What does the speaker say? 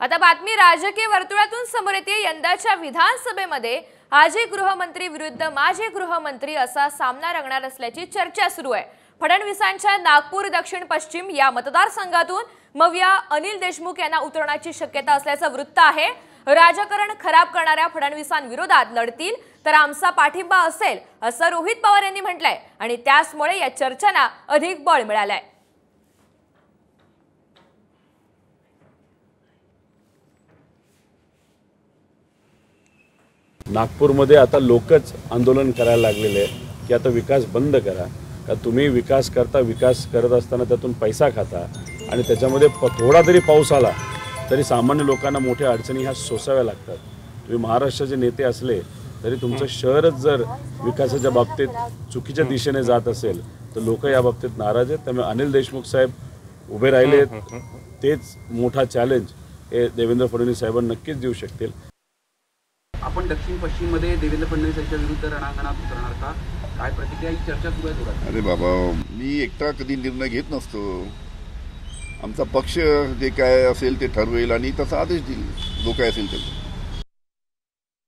आता बातमी राजकीय वर्तुळातून समोर येते। यंदाच्या विधानसभेमध्ये आजी गृहमंत्री विरुद्ध माजी गृहमंत्री असा सामना रंगणार असल्याची चर्चा सुरू आहे। फडणवीसांच्या नागपूर दक्षिण पश्चिम या मतदारसंघातून मविया अनिल देशमुख यांना उतरण्याची शक्यता असल्याचं वृत्त आहे। राजकारण खराब करणाऱ्या फडणवीसांविरोधात लढतील तर आमचा पाठिंबा असेल असं रोहित पवार यांनी म्हटलंय आणि त्यामुळे या चर्चांना अधिक बळ मिळालंय। नागपूरमध्ये आता लोकच आंदोलन करायला लागलेले आहे की आता विकास बंद करा, का तुम्ही विकास करत असताना त्यातून पैसा खाता आणि त्याच्यामध्ये थोडा तरी पाऊस आला तरी सामान्य लोकांना मोठ्या अडचणी ह्या सोसाव्या लागतात। तुम्ही महाराष्ट्राचे नेते असले तरी तुमचं शहरच जर विकासाच्या बाबतीत चुकीच्या दिशेने जात असेल तर लोक या बाबतीत नाराज आहेत। त्यामुळे अनिल देशमुख साहेब उभे राहिले तेच मोठा चॅलेंज हे देवेंद्र फडणवीस साहेबांना नक्कीच देऊ शकतील। आपण दक्षिण पश्चिम मध्ये देवेंद्र फडणवीस यांच्या विरुद्ध रणांगणात उतरणार का, काय प्रतिक्रिया ही चर्चा सुरू आहे थोडा? अरे बाबा, मी एकटा कधी निर्णय घेत नसतो। आमचा पक्ष जे काय असेल ते ठरवेल आणि तसा आदेश देईल जो काय असेल ते।